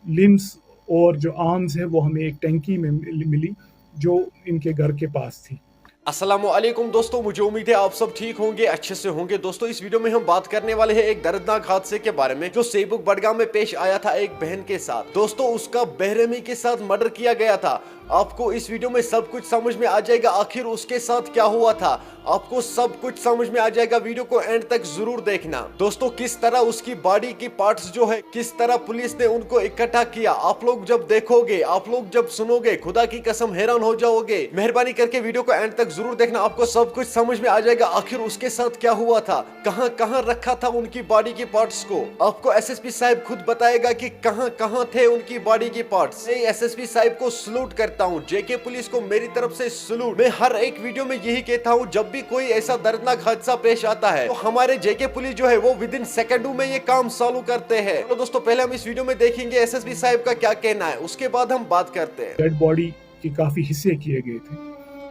Limbs और जो arms है वो हमें एक टैंकी में मिली जो इनके घर के पास थी। अस्सलामुअलैकुम दोस्तों, मुझे उम्मीद है आप सब ठीक होंगे, अच्छे से होंगे। दोस्तों, इस वीडियो में हम बात करने वाले हैं एक दर्दनाक हादसे के बारे में जो सेबुक बडगाम में पेश आया था एक बहन के साथ। दोस्तों, उसका बेरहमी के साथ मर्डर किया गया था। आपको इस वीडियो में सब कुछ समझ में आ जाएगा, आखिर उसके साथ क्या हुआ था। आपको सब कुछ समझ में आ जाएगा, वीडियो को एंड तक जरूर देखना। दोस्तों, किस तरह उसकी बॉडी की पार्ट्स जो है, किस तरह पुलिस ने उनको इकट्ठा किया, आप लोग जब देखोगे, आप लोग जब सुनोगे, खुदा की कसम हैरान हो जाओगे। मेहरबानी करके वीडियो को एंड तक जरूर देखना, आपको सब कुछ समझ में आ जाएगा, आखिर उसके साथ क्या हुआ था, कहां कहां रखा था उनकी बॉडी की पार्ट्स को। आपको एसएसपी साहब खुद बताएगा कि कहां कहां थे उनकी बॉडी के पार्ट्स। मैं एसएसपी साहब को सलूट करता हूं, जेके पुलिस को मेरी तरफ से सलूट। मैं हर एक वीडियो में यही कहता हूं, जब भी कोई ऐसा दर्दनाक हादसा पेश आता है तो हमारे जेके पुलिस जो है वो विद इन सेकंडों में ये काम सॉल्व करते हैं। तो दोस्तों, पहले हम इस वीडियो में देखेंगे एसएसपी साहब का क्या कहना है, उसके बाद हम बात करते हैं। डेड बॉडी के काफी हिस्से किए गए थे,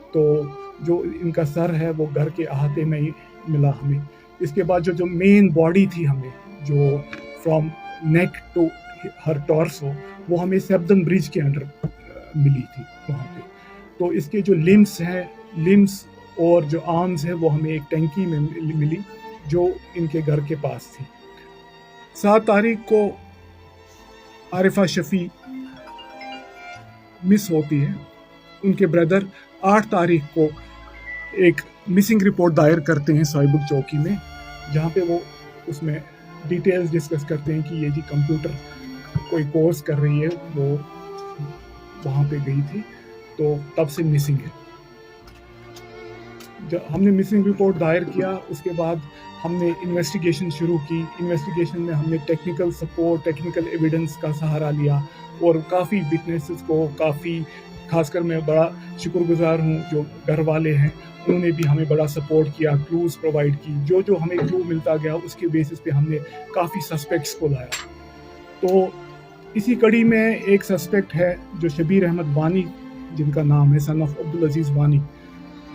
तो जो इनका सर है वो घर के अहाते में ही मिला हमें। इसके बाद जो मेन बॉडी थी हमें, जो from neck to her torso, वो हमें सेब्दन ब्रिज के अंडर मिली थी वहाँ पे। तो इसके जो लिम्स और जो आर्म्स है वो हमें एक टैंकी में मिली जो इनके घर के पास थी। 7 तारीख को आरिफा शफी मिस होती है। उनके ब्रदर 8 तारीख को एक मिसिंग रिपोर्ट दायर करते हैं साइबुक चौकी में, जहाँ पे वो उसमें डिटेल्स डिस्कस करते हैं कि ये जी कंप्यूटर कोई कोर्स कर रही है, वो वहाँ पे गई थी, तो तब से मिसिंग है। जब हमने मिसिंग रिपोर्ट दायर किया, उसके बाद हमने इन्वेस्टिगेशन शुरू की। इन्वेस्टिगेशन में हमने टेक्निकल सपोर्ट, टेक्निकल एविडेंस का सहारा लिया और काफ़ी विटनेसेस को, खासकर मैं बड़ा शुक्रगुजार हूँ जो घर वाले हैं, उन्होंने भी हमें बड़ा सपोर्ट किया, क्लूज प्रोवाइड की। जो हमें क्लू मिलता गया उसके बेसिस पे हमने काफ़ी सस्पेक्ट्स को लाया। तो इसी कड़ी में एक सस्पेक्ट है जो शबीर अहमद वानी, जिनका नाम है, सन ऑफ अब्दुल अजीज वानी,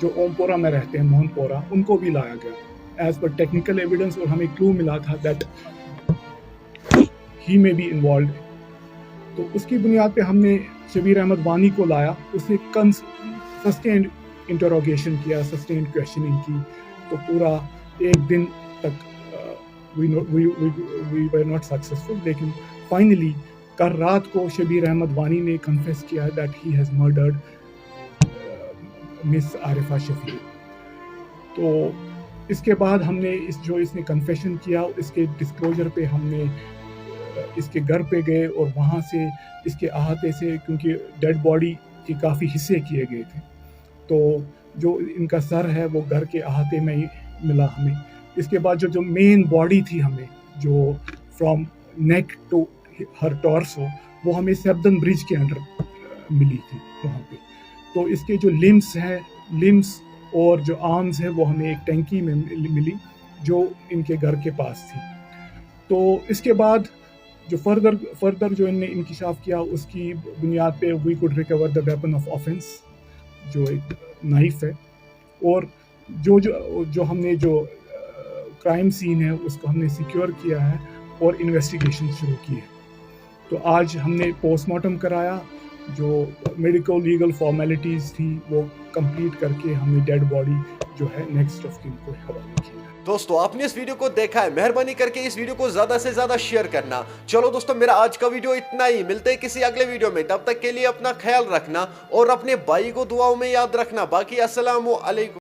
जो ओमपोरा में रहते हैं, मोहनपोरा, उनको भी लाया गया एज पर टेक्निकल एविडेंस। और हमें क्लू मिला था दैट ही में बी इन्वॉल्व। तो उसकी बुनियाद पे हमने शबीर अहमद वानी को लाया, उससे सस्टेन्ड इंटरोगेशन किया, सस्टेन्ड क्वेश्चनिंग की। तो पूरा एक दिन तक वी वर नॉट सक्सेसफुल, लेकिन फाइनली कल रात को शबीर अहमद वानी ने कन्फेस किया that he has murdered miss Arifa Shafi. तो इसके बाद हमने इसने कन्फेशन किया, इसके डिस्क्लोजर पे हमने इसके घर पे गए और वहाँ से इसके अहाते से, क्योंकि डेड बॉडी के काफ़ी हिस्से किए गए थे, तो जो इनका सर है वो घर के अहाते में ही मिला हमें। इसके बाद जो मेन बॉडी थी हमें, जो from neck to her torso, वो हमें सेब्दन ब्रिज के अंडर मिली थी वहाँ पे। तो इसके जो लिम्स और जो आर्म्स है वो हमें एक टैंकी में मिली जो इनके घर के पास थी। तो इसके बाद जो फर्दर जो इनने इंकिशाफ किया, उसकी बुनियाद पे we could recover the weapon of offence, जो एक नाइफ है। और जो हमने जो क्राइम सीन है उसको हमने सिक्योर किया है और इन्वेस्टिगेशन शुरू की है। तो आज हमने पोस्टमार्टम कराया, जो मेडिकल लीगल फॉर्मेलिटीज़ थी वो कंप्लीट करके हमने डेड बॉडी जो है नेक्स्ट ऑफ किन को हवाले किया। दोस्तों, आपने इस वीडियो को देखा है, मेहरबानी करके इस वीडियो को ज्यादा से ज्यादा शेयर करना। चलो दोस्तों, मेरा आज का वीडियो इतना ही, मिलते हैं किसी अगले वीडियो में, तब तक के लिए अपना ख्याल रखना और अपने भाई को दुआओं में याद रखना। बाकी अस्सलामु अलैकुम।